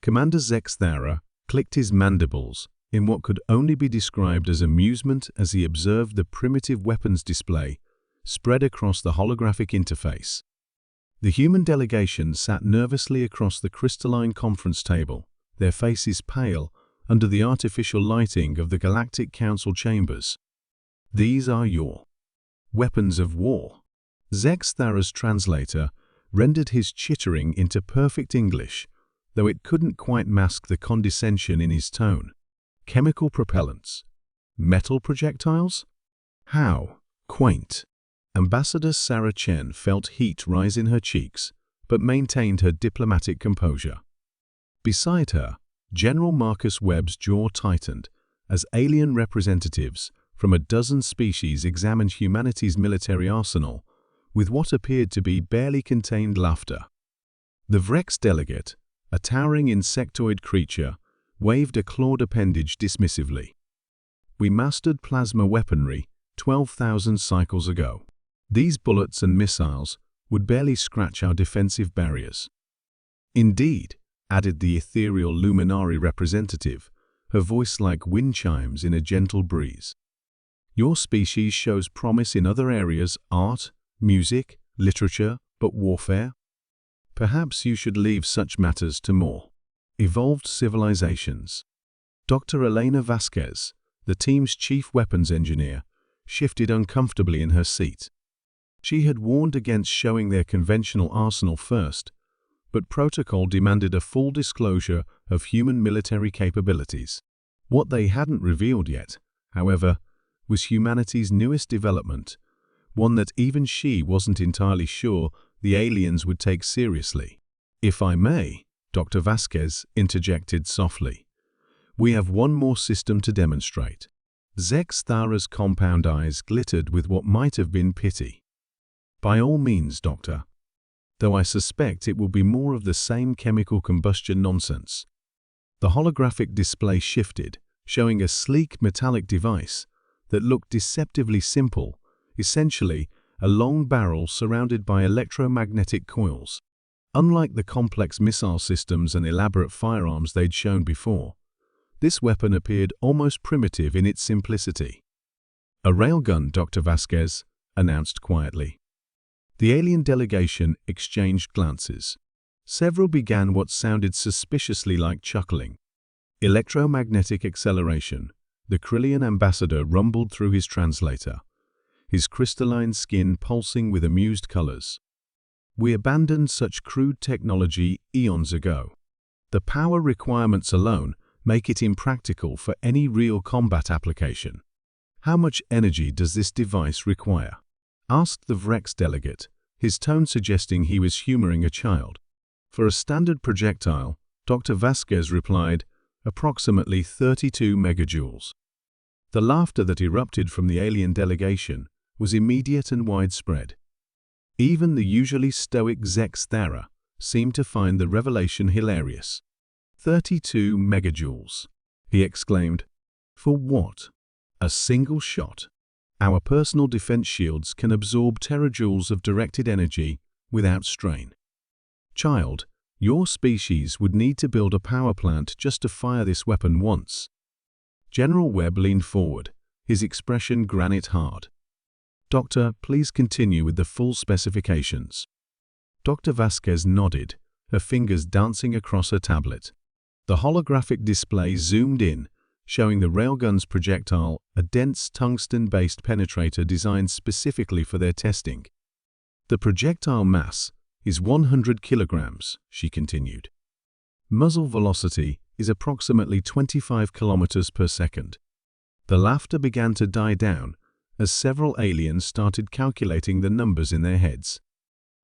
Commander Zexthara clicked his mandibles in what could only be described as amusement as he observed the primitive weapons display spread across the holographic interface. The human delegation sat nervously across the crystalline conference table, their faces pale under the artificial lighting of the Galactic Council chambers. "These are your weapons of war." Zexthara's translator rendered his chittering into perfect English, though it couldn't quite mask the condescension in his tone. "Chemical propellants? Metal projectiles? How quaint." Ambassador Sarah Chen felt heat rise in her cheeks, but maintained her diplomatic composure. Beside her, General Marcus Webb's jaw tightened as alien representatives from a dozen species examined humanity's military arsenal with what appeared to be barely contained laughter. The Vrex delegate, a towering insectoid creature, waved a clawed appendage dismissively. "We mastered plasma weaponry 12,000 cycles ago. These bullets and missiles would barely scratch our defensive barriers." "Indeed," added the ethereal luminary representative, her voice like wind chimes in a gentle breeze. "Your species shows promise in other areas, art, music, literature, but warfare? Perhaps you should leave such matters to more evolved civilizations." Dr. Elena Vasquez, the team's chief weapons engineer, shifted uncomfortably in her seat. She had warned against showing their conventional arsenal first, but protocol demanded a full disclosure of human military capabilities. What they hadn't revealed yet, however, was humanity's newest development, one that even she wasn't entirely sure the aliens would take seriously. "If I may," Dr. Vasquez interjected softly, "we have one more system to demonstrate." Zexthara's compound eyes glittered with what might have been pity. "By all means, Doctor. Though I suspect it will be more of the same chemical combustion nonsense." The holographic display shifted, showing a sleek metallic device that looked deceptively simple, essentially a long barrel surrounded by electromagnetic coils. Unlike the complex missile systems and elaborate firearms they'd shown before, this weapon appeared almost primitive in its simplicity. "A railgun," Dr. Vasquez announced quietly. The alien delegation exchanged glances. Several began what sounded suspiciously like chuckling. "Electromagnetic acceleration," the Krillian ambassador rumbled through his translator, his crystalline skin pulsing with amused colors. "We abandoned such crude technology eons ago. The power requirements alone make it impractical for any real combat application." "How much energy does this device require?" asked the Vrex delegate, his tone suggesting he was humoring a child. "For a standard projectile," Dr. Vasquez replied, "approximately 32 megajoules." The laughter that erupted from the alien delegation was immediate and widespread. Even the usually stoic Zexthara seemed to find the revelation hilarious. 32 megajoules, he exclaimed. "For what? A single shot? Our personal defense shields can absorb terajoules of directed energy without strain. Child, your species would need to build a power plant just to fire this weapon once." General Webb leaned forward, his expression granite hard. "Doctor, please continue with the full specifications." Dr. Vasquez nodded, her fingers dancing across her tablet. The holographic display zoomed in, showing the railgun's projectile, a dense tungsten-based penetrator designed specifically for their testing. "The projectile mass is 100 kilograms," she continued. "Muzzle velocity is approximately 25 kilometers per second." The laughter began to die down as several aliens started calculating the numbers in their heads.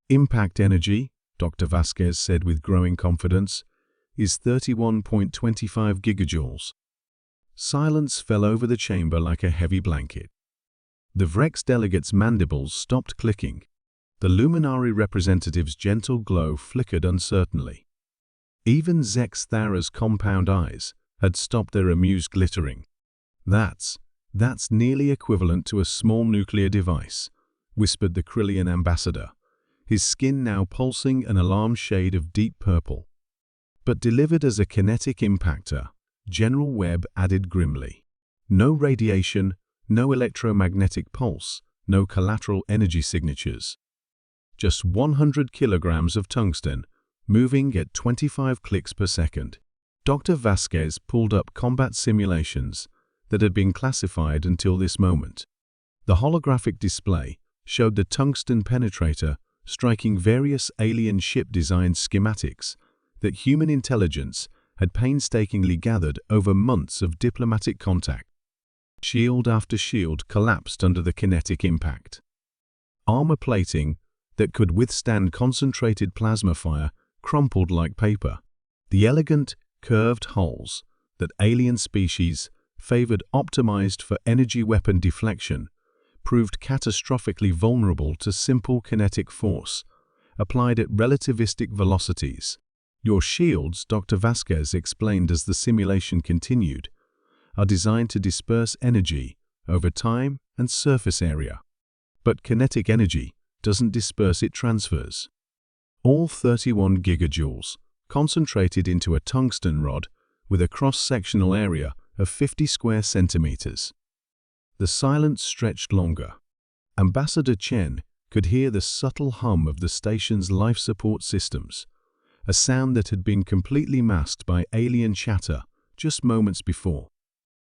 "Impact energy," Dr. Vasquez said with growing confidence, "is 31.25 gigajoules." Silence fell over the chamber like a heavy blanket. The Vrex delegate's mandibles stopped clicking. The luminary representative's gentle glow flickered uncertainly. Even Zexthara's compound eyes had stopped their amused glittering. That's nearly equivalent to a small nuclear device," whispered the Krillian ambassador, his skin now pulsing an alarm shade of deep purple. But delivered as a kinetic impactor, General Webb added grimly. No radiation, no electromagnetic pulse, no collateral energy signatures. Just 100 kilograms of tungsten, moving at 25 clicks per second. Dr. Vasquez pulled up combat simulations that had been classified until this moment. The holographic display showed the tungsten penetrator striking various alien ship design schematics that human intelligence had painstakingly gathered over months of diplomatic contact. Shield after shield collapsed under the kinetic impact. Armor plating that could withstand concentrated plasma fire crumpled like paper. The elegant, curved hulls that alien species favored optimized for energy weapon deflection proved catastrophically vulnerable to simple kinetic force applied at relativistic velocities. Your shields, Dr. Vasquez explained as the simulation continued, are designed to disperse energy over time and surface area. But kinetic energy doesn't disperse, it transfers. All 31 gigajoules concentrated into a tungsten rod with a cross-sectional area of 50 square centimeters. The silence stretched longer. Ambassador Chen could hear the subtle hum of the station's life support systems, a sound that had been completely masked by alien chatter just moments before.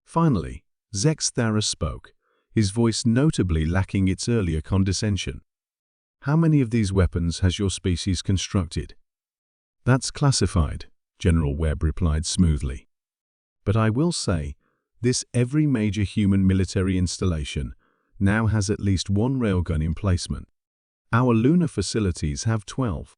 Finally, Zex Thara spoke, his voice notably lacking its earlier condescension. "How many of these weapons has your species constructed?" "That's classified," General Webb replied smoothly. "But I will say, every major human military installation now has at least one railgun emplacement. Our lunar facilities have 12.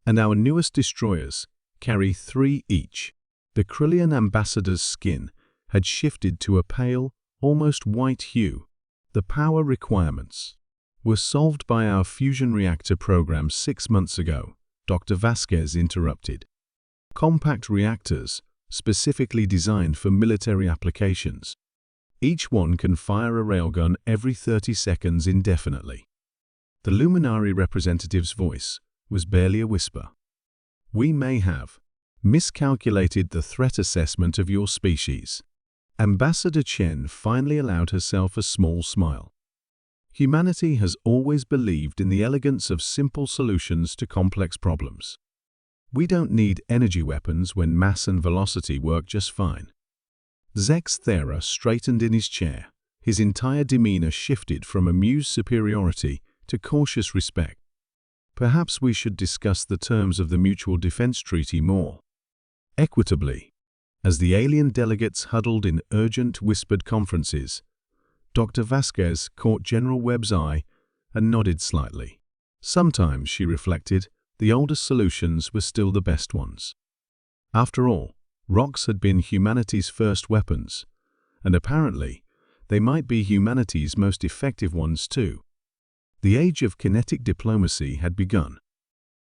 And our newest destroyers carry 3 each." The Krillian ambassador's skin had shifted to a pale, almost white hue. "The power requirements were solved by our fusion reactor program 6 months ago," Dr. Vasquez interrupted. "Compact reactors, specifically designed for military applications. Each one can fire a railgun every 30 seconds indefinitely." The Luminary representative's voice was barely a whisper. "We may have miscalculated the threat assessment of your species." Ambassador Chen finally allowed herself a small smile. "Humanity has always believed in the elegance of simple solutions to complex problems. We don't need energy weapons when mass and velocity work just fine." Zex Thera straightened in his chair. His entire demeanor shifted from amused superiority to cautious respect. "Perhaps we should discuss the terms of the Mutual Defense Treaty more equitably." As the alien delegates huddled in urgent, whispered conferences, Dr. Vasquez caught General Webb's eye and nodded slightly. Sometimes, she reflected, the oldest solutions were still the best ones. After all, rocks had been humanity's first weapons, and apparently, they might be humanity's most effective ones too. The age of kinetic diplomacy had begun.